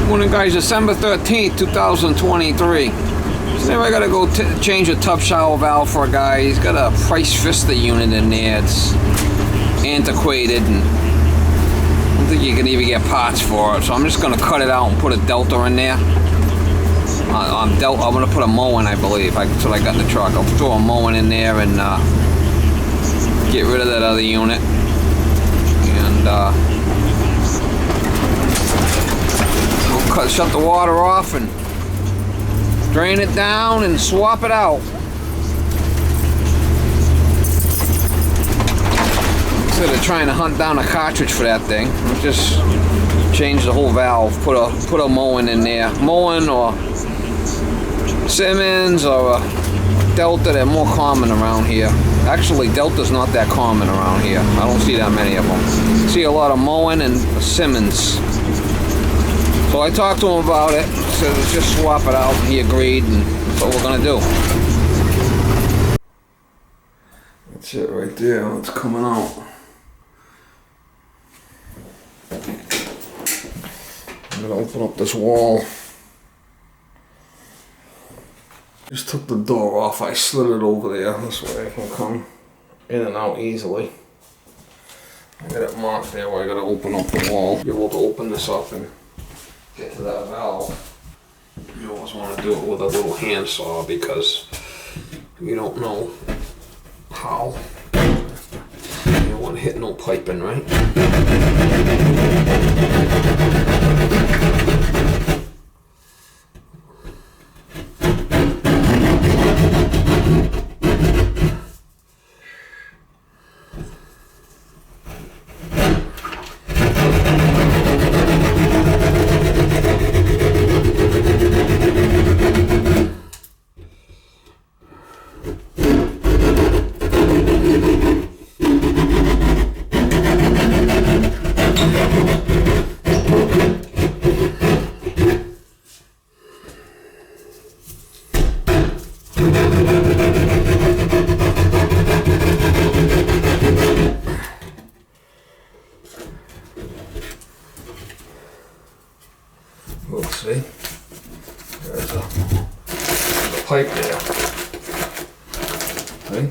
Morning guys, December 13th, 2023. So I gotta go change a tub shower valve for a guy. He's got a Price Vista unit in there. It's antiquated and I don't think you can even get parts for it. So I'm just gonna cut it out and put a Delta in there. I'm gonna put a Moen, I believe. That's what I got in the truck. I'll throw a Moen in there and get rid of that other unit. And shut the water off and drain it down and swap it out. Instead of trying to hunt down a cartridge for that thing, I'll just change the whole valve. Put a Moen in there. Moen or Simmons or a Delta. They're more common around here. Actually, Delta's not that common around here. I don't see that many of them. I see a lot of Moen and Simmons. So I talked to him about it, said let's just swap it out, and he agreed, and that's what we're gonna do. That's it right there, it's coming out. I'm gonna open up this wall. Just took the door off, I slid it over there, this way I can come in and out easily. I got it marked there where I gotta open up the wall. Be able to open this up and get to that valve. You always want to do it with a little handsaw because you don't know how. You don't want to hit no piping, right? We'll see. There's a pipe there. See?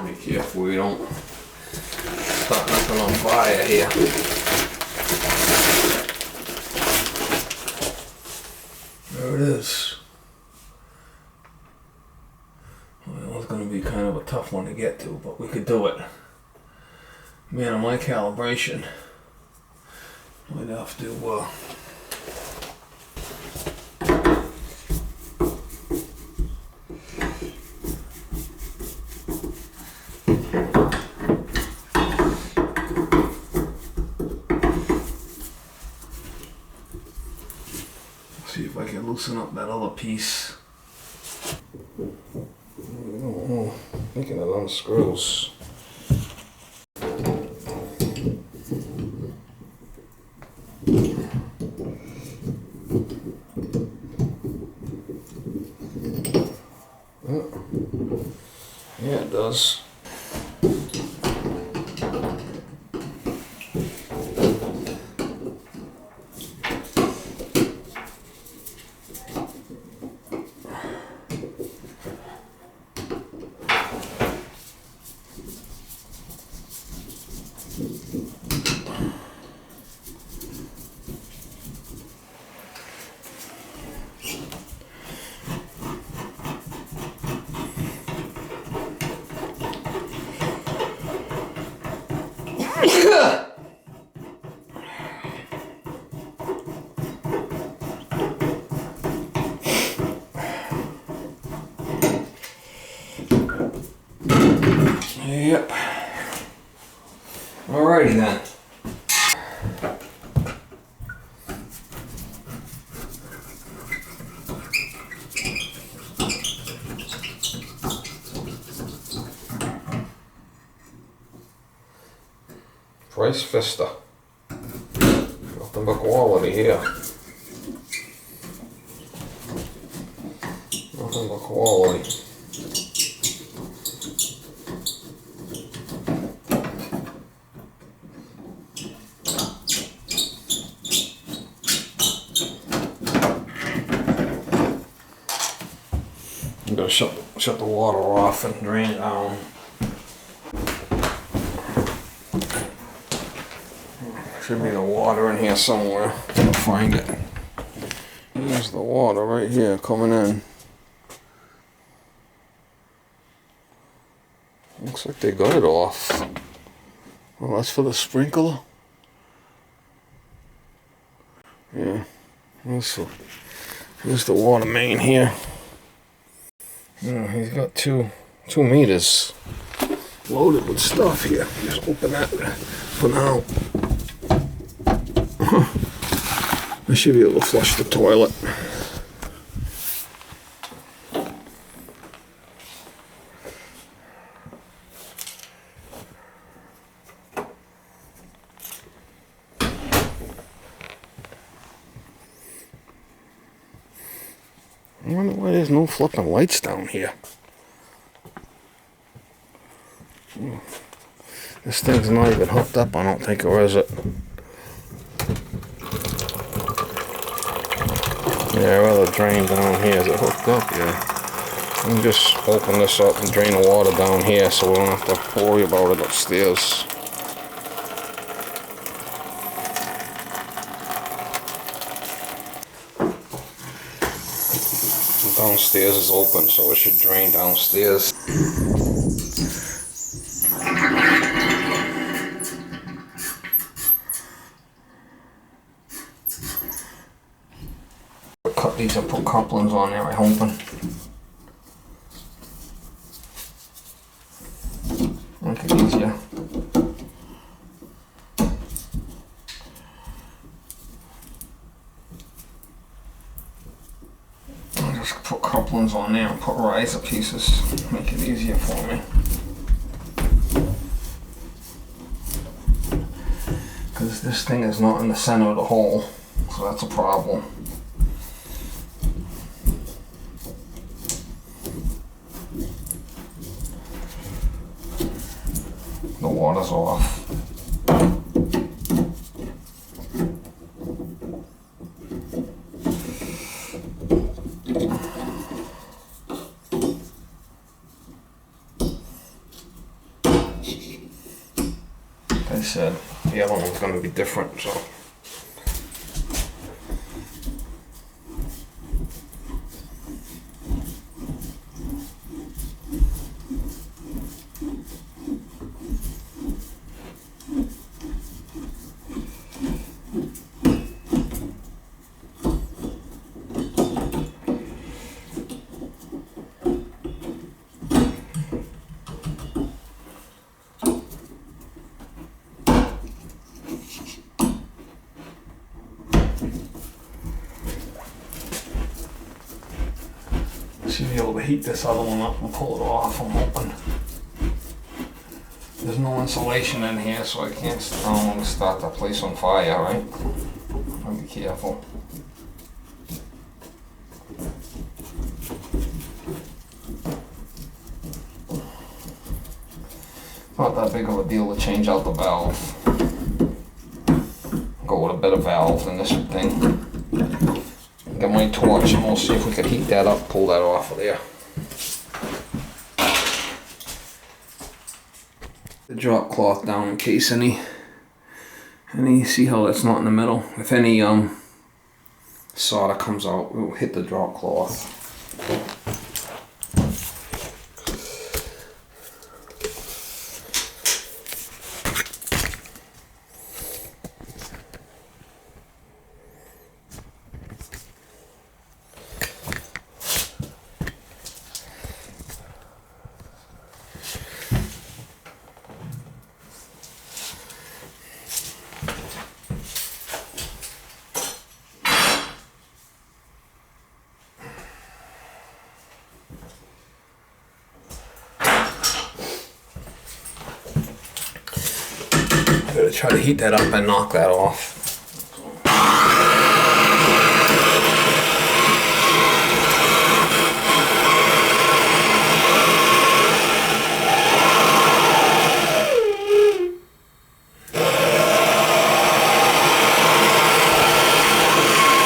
Be careful we don't start nothing on fire here. There it is. Well, it's going to be kind of a tough one to get to, but we could do it. Man, on my calibration, I'd have to see if I can loosen up that other piece. I think it unscrews. Yeah, it does. Yep. Alrighty then. Price Vista. Nothing but quality here. Nothing but quality. gonna shut the water off and drain it down. Should be the water in here somewhere. I'll find it. There's the water right here coming in. Looks like they got it off. Well, that's for the sprinkler. Yeah. Here's the water main here. Yeah, he's got two meters loaded with stuff here. Just open that for now. I should be able to flush the toilet. I wonder why there's no flipping lights down here. This thing's not even hooked up, I don't think, or is it? Yeah, well, the drain down here, is it hooked up? Yeah. Let me just open this up and drain the water down here so we don't have to worry about it upstairs. Downstairs is open, so it should drain downstairs. Cut these and put couplings on there, I'm hoping. Make it easier. I'll just put couplings on there and put riser pieces. Make it easier for me. Because this thing is not in the center of the hole, so that's a problem. The water's off. Like I said, the other one's going to be different, so. Should be able to heat this other one up and pull it off, I'm hoping. There's no insulation in here, so I can't start the place on fire, right? I'll be careful. Not that big of a deal to change out the valve. Go with a better valve than this thing. Get my torch and we'll see if we can heat that up, pull that off of there. The drop cloth down in case any see how that's not in the middle. If any solder comes out, we'll hit the drop cloth. I'm gonna try to heat that up and knock that off.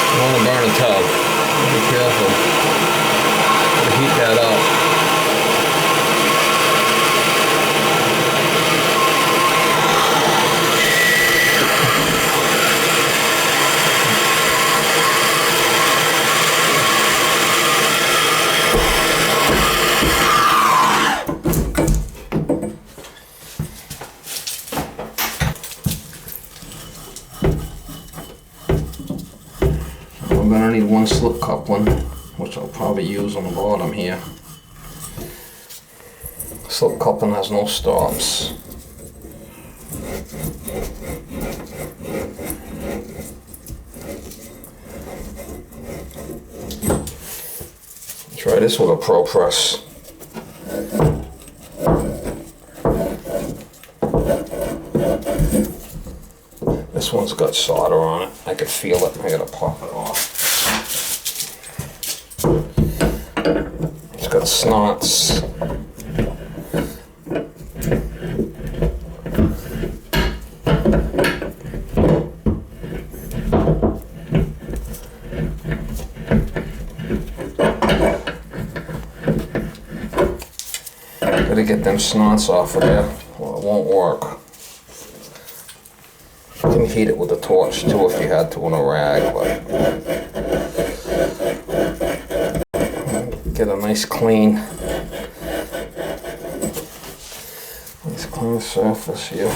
I want to burn a tub. Be careful. Gotta heat that up. one slip coupling, which I'll probably use on the bottom here. Slip coupling has no stops. Try this with a Pro Press. This one's got solder on it. I can feel it. I gotta pop it off. It's got snots. Gotta get them snots off of there, or it won't work. You can heat it with a torch too if you had to on a rag, but get a nice clean surface here.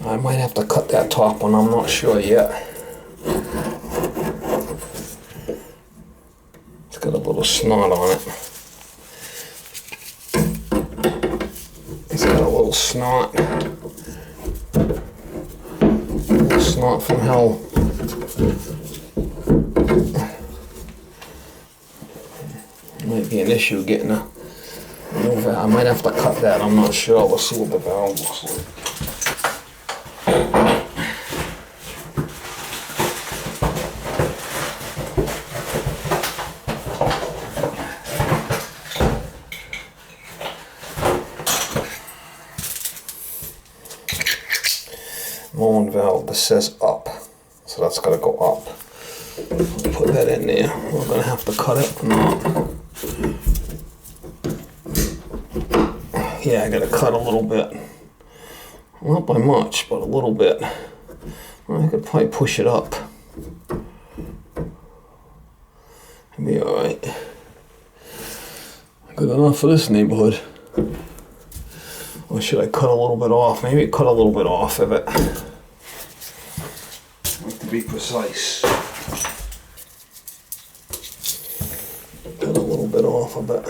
I might have to cut that top one, I'm not sure yet. Got a little snot on it. It's got a little snot. A little snot from hell. Might be an issue getting a new valve. I might have to cut that, I'm not sure. Let's see what the valve looks like. Moen valve, this says up, so that's got to go up. Put that in there. We're going to have to cut it. Yeah, I got to cut a little bit. Not by much, but a little bit. I could probably push it up. It'll be alright. Good enough for this neighborhood. Or should I cut a little bit off? Maybe cut a little bit off of it. To be precise. Cut a little bit off of it.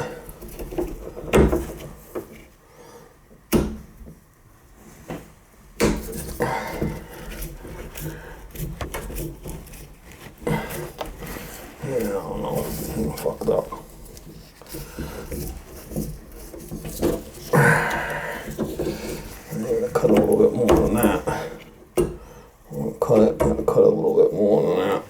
Yeah, I don't know. I'm fucked up. Cut a little bit more than that. I'll cut it, cut a little bit more than that.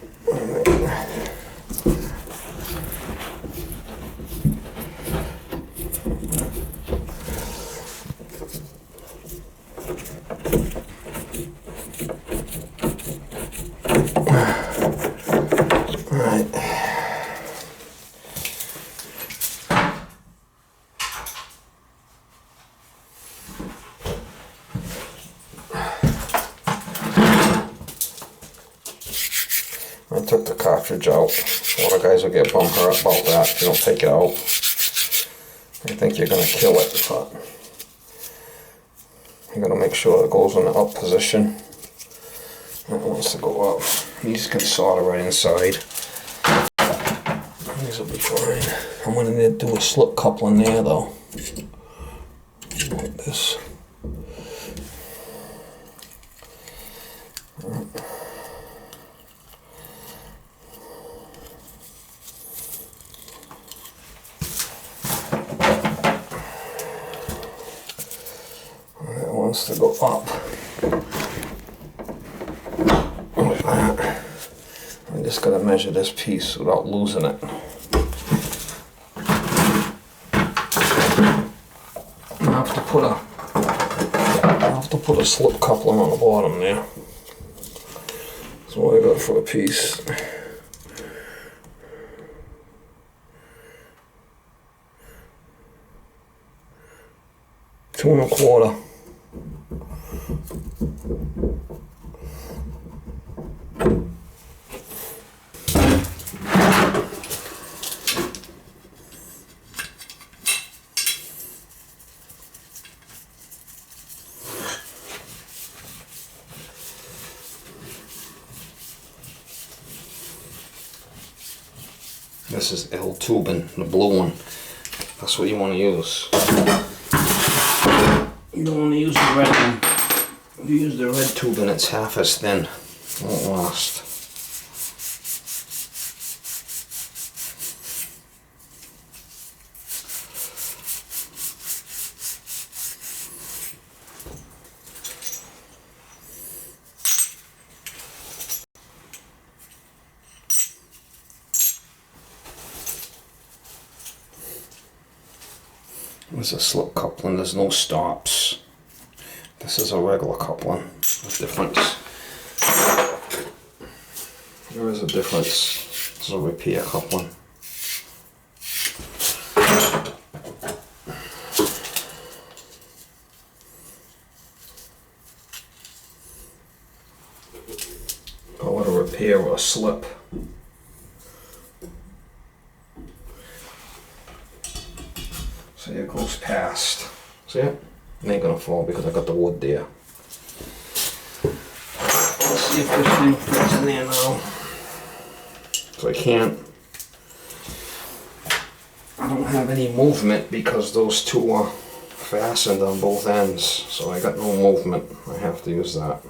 Alright. I took the cartridge out. A lot of guys will get bummed hurt about that if you don't take it out. I think you're going to kill it, but you're going to make sure it goes in the up position. It wants to go up. These can solder right inside. These will be fine. I'm going to need to do a slip coupling there though. Like this. To go up like that. I just gotta measure this piece without losing it. I have to put a slip coupling on the bottom there. That's what I got for a piece. Two and a quarter. This is L tubing, the blue one. That's what you want to use. You don't want to use the red one. If you use the red tubing, it's half as thin. It won't last. There's a slip coupling, there's no stops. This is a regular coupling. There's a difference. There is a difference. It's a repair coupling. Call it a repair or a slip. See, it goes past. See it? It ain't gonna fall because I got the wood there. Let's see if this thing fits in there now. So I don't have any movement because those two are fastened on both ends. So I got no movement. I have to use that.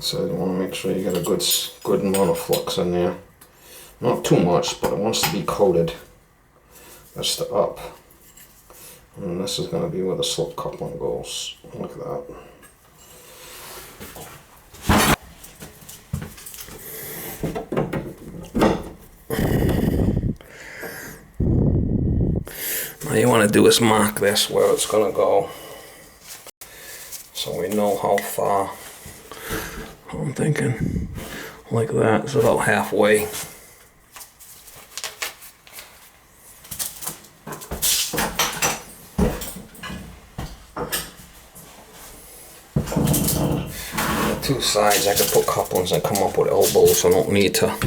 So you want to make sure you get a good amount of flux in there. Not too much, but it wants to be coated. That's the up. And this is going to be where the slip coupling goes. Like that. Now you want to do is mark this where it's going to go. So we know how far. I'm thinking like that. It's about halfway. The two sides I could put couplings and come up with elbows, so I don't need to.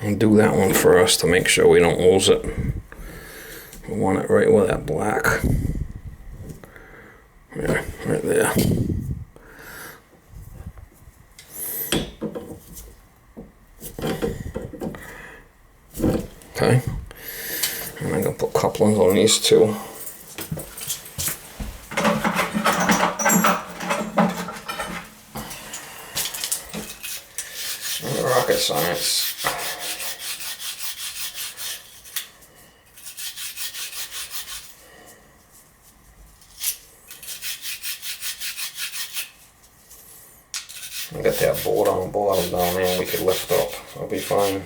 And do that one first to make sure we don't lose it. We want it right with that black. Yeah, right there. Okay. And I'm going to put couplings on these two. Rocket science. Get that board on the bottom down there and we could lift up. That'll be fine.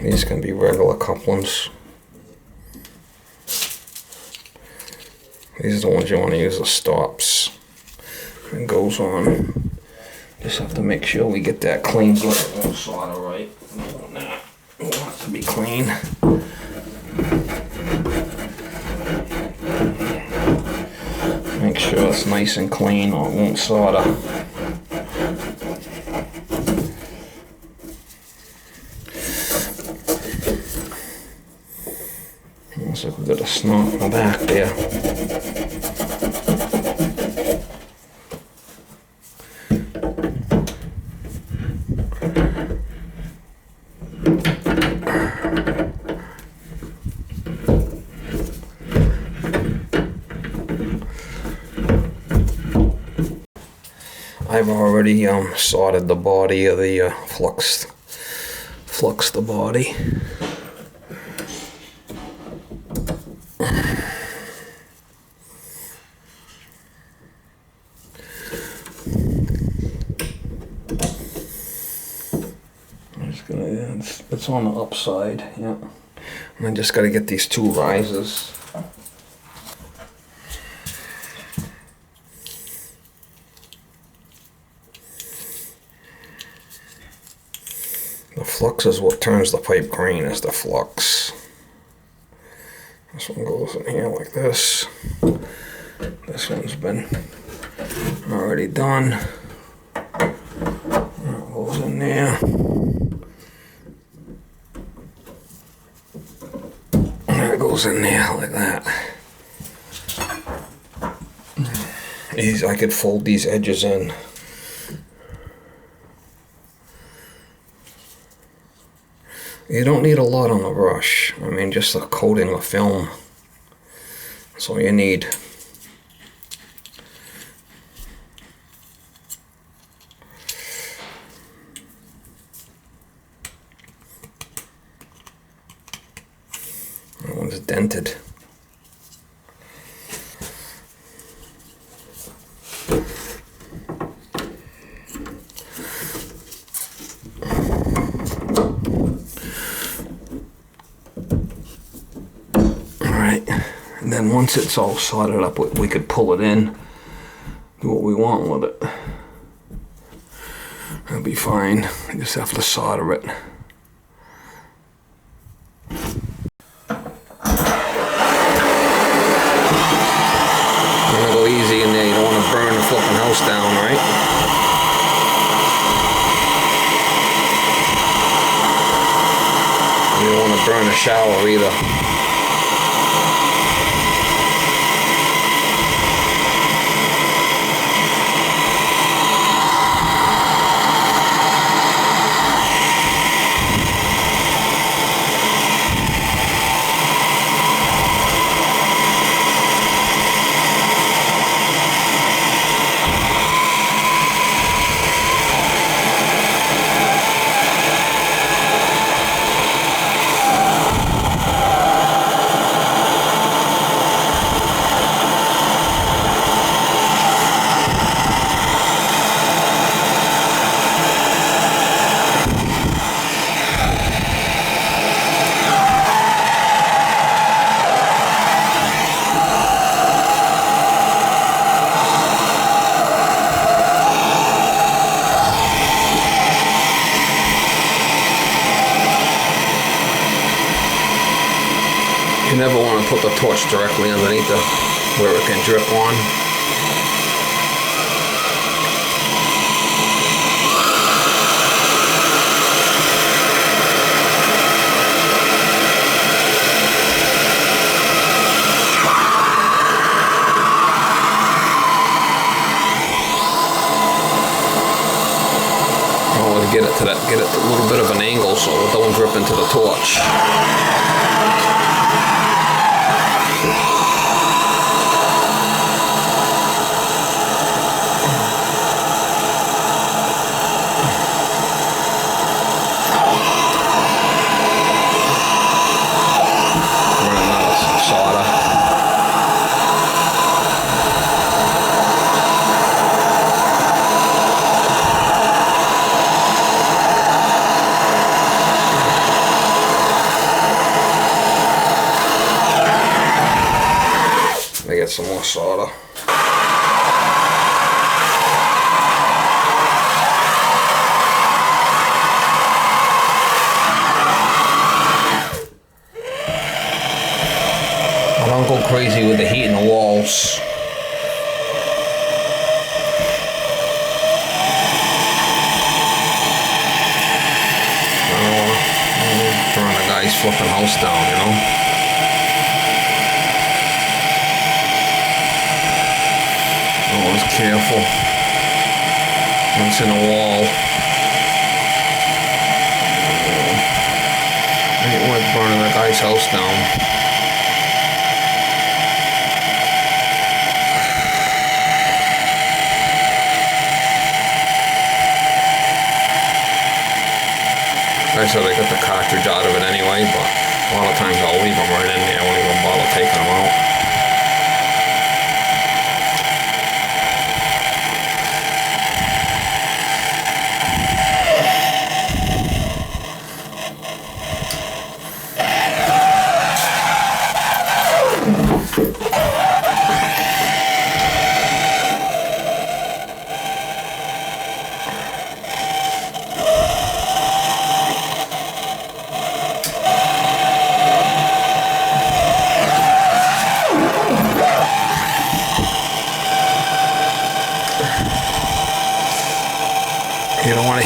These can be regular couplings. These are the ones you want to use the stops. It goes on. Just have to make sure we get that clean good. It won't solder right. We want it to be clean. Make sure it's nice and clean or it won't solder. Looks like we've got a snot in the back there. I've already soldered the body of the flux the body. It's on the upside, yeah. And I just got to get these two risers. The flux is what turns the pipe green, is the flux. This one goes in here like this. This one's been already done. That goes in there. That goes in there like that. I could fold these edges in. You don't need a lot on the brush. I mean, just a coating of film. That's all you need. That one's dented. And then once it's all soldered up, we could pull it in, do what we want with it. That'll be fine. I just have to solder it. I'm gonna go easy in there. You don't want to burn the flipping house down, right? You don't want to burn the shower either. You never want to put the torch directly underneath where it can drip on. Always get it a little bit of an angle so it don't drip into the torch. Get some more solder. I don't go crazy with the heat in the walls. I don't want to burn a guy's flipping house down, you know. Always careful. Once in a wall. I ain't worth burning that guy's house down. I said I got the cartridge out of it anyway, but a lot of times I'll leave them right in there. I won't even bother taking them out.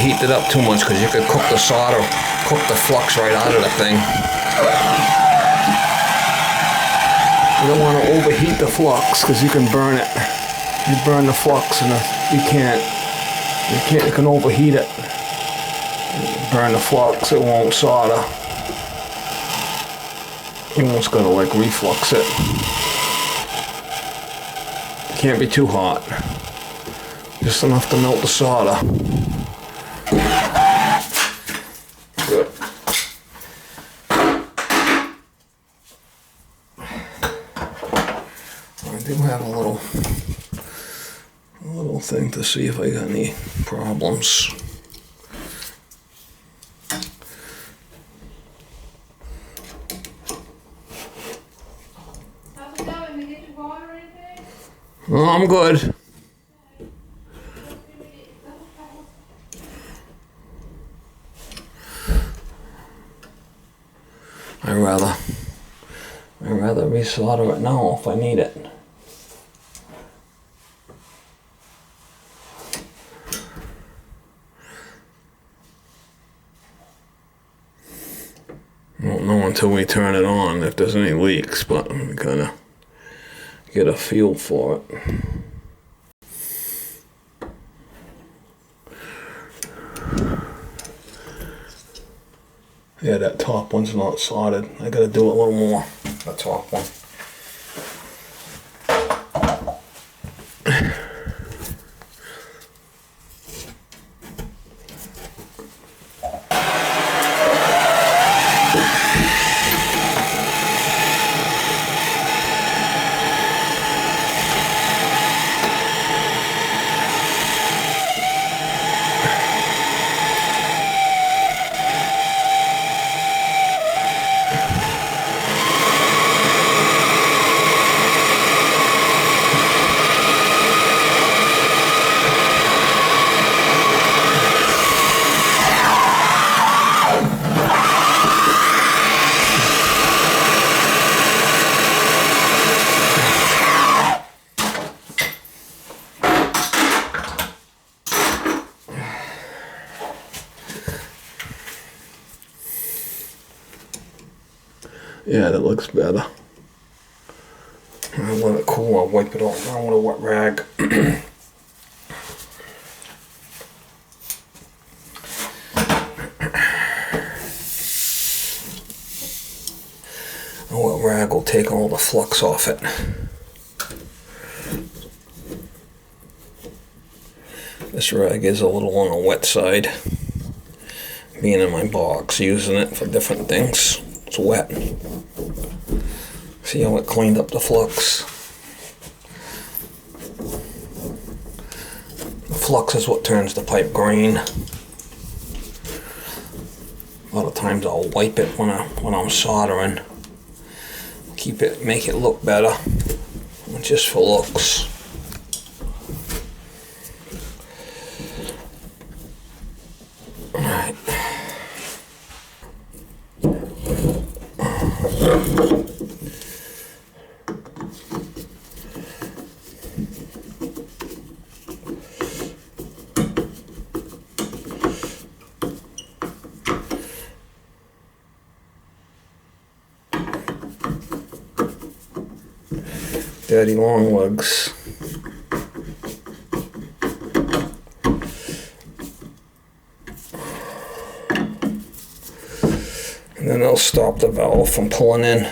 heat it up too much because you could cook the solder, cook the flux right out of the thing. You don't want to overheat the flux because you can burn it. You burn the flux and you can overheat it. Burn the flux, it won't solder. You almost gotta like reflux it. Can't be too hot. Just enough to melt the solder. Good. I do have a little thing to see if I got any problems. How's it going? Did we get your water or anything? Oh, I'm good. I'd rather resolder it now if I need it. I won't know until we turn it on if there's any leaks, but I'm gonna get a feel for it. Yeah, that top one's not soldered. I gotta do a little more. The top one. Yeah, that looks better. I'll let it cool, I'll wipe it off now with a wet rag. A wet rag will take all the flux off it. This rag is a little on the wet side. Being in my box, using it for different things. It's wet. See how it cleaned up the flux? The flux is what turns the pipe green. A lot of times I'll wipe it when I'm soldering. Make it look better. Just for looks. Alright. Daddy long legs. And then they'll stop the valve from pulling in.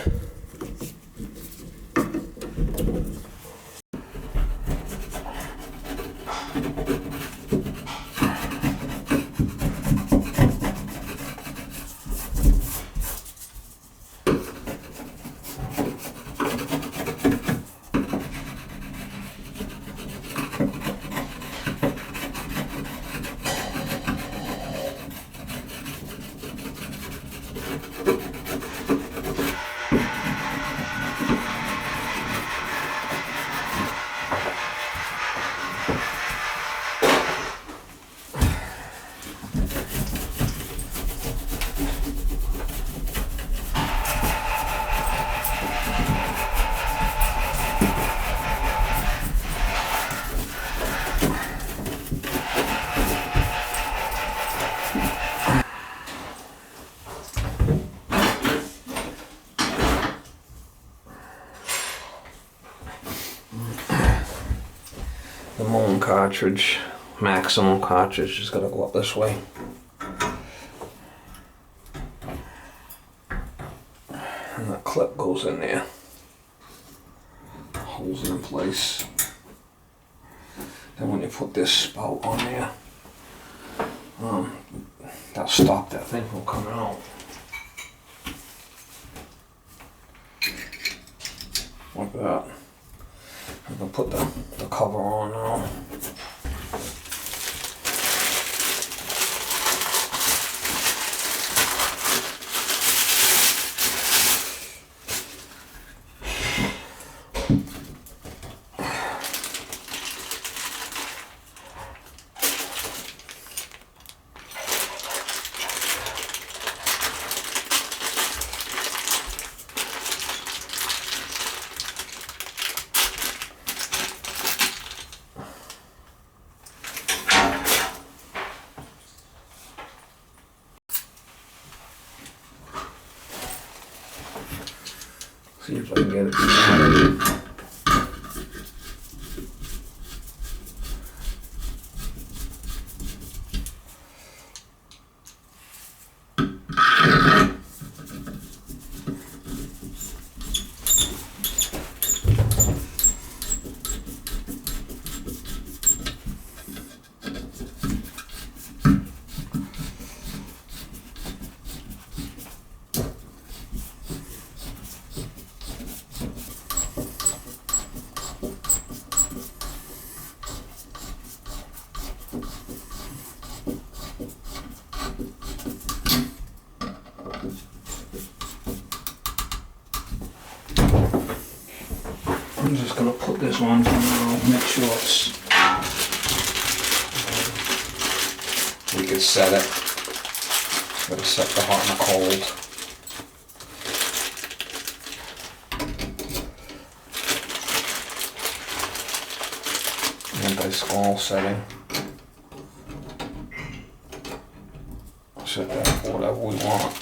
cartridge, maximum cartridge, just gotta go up this way. And that clip goes in there. Holds it in place. Then when you put this spout on there, that'll stop that thing from coming out. Like that. I'm gonna put the cover on now. See if I can get it started. I'm just gonna put this on for now, make sure it's, we can set it. Gotta set the hot and the cold. Anti-squall setting. Set that for whatever we want.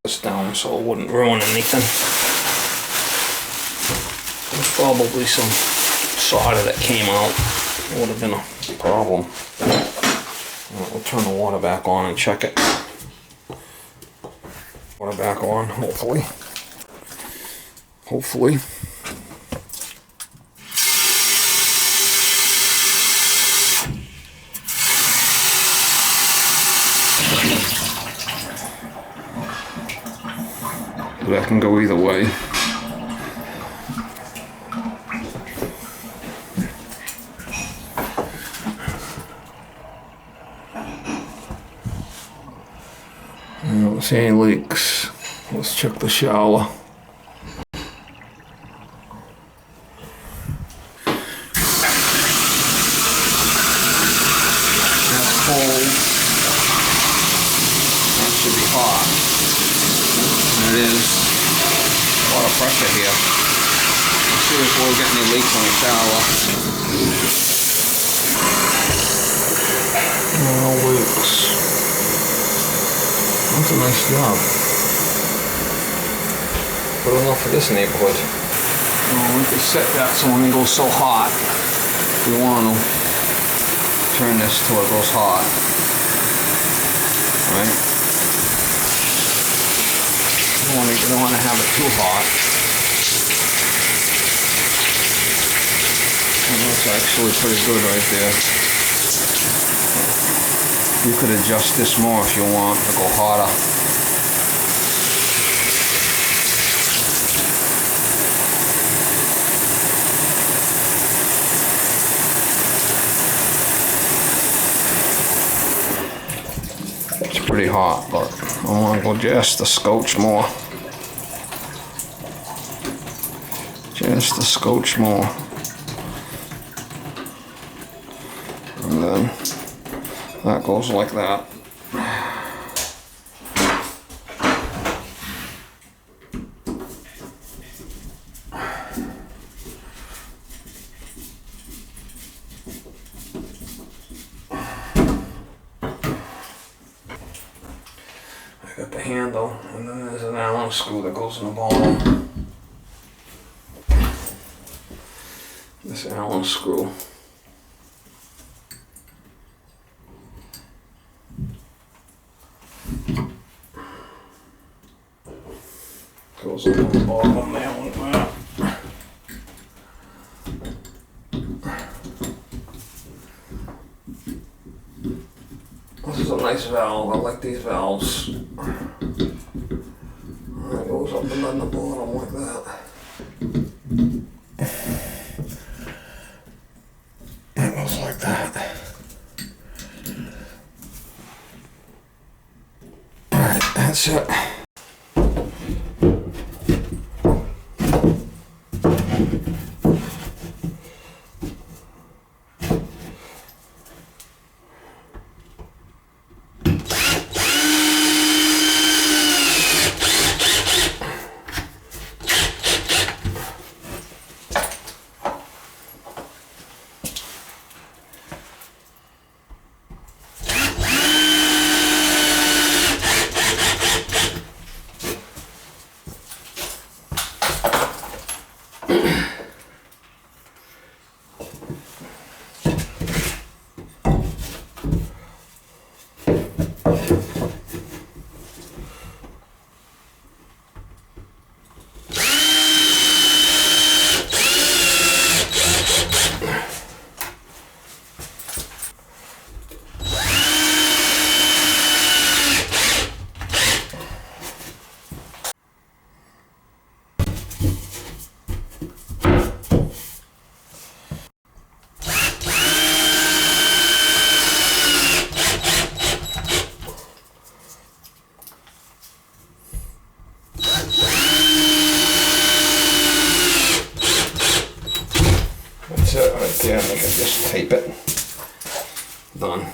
This down so it wouldn't ruin anything. There's probably some solder that came out. It would have been a problem. Right, we'll turn the water back on and check it. Water back on, hopefully. Hopefully. That can go either way. I don't see any leaks. Let's check the shower. That's cold. That should be hot. There it is. A lot of pressure here. Let's see if we'll get any leaks on the shower. No leaks. That's a nice job. Good enough for this neighborhood. We can set that so when it goes so hot, we want to turn this till it goes hot. Right? You don't want to have it too hot. And that's actually pretty good right there. You could adjust this more if you want to go hotter. It's pretty hot, but I want to go just a scotch more. Just a scotch more. And then that goes like that. handle, and then there's an Allen screw that goes in the bottom. This Allen screw. Goes up on the bottom there like that. This is a nice valve. I like these valves. It goes up and on the bottom like that. It goes like that. Alright, that's it. That's it right there. I can just tape it. Done.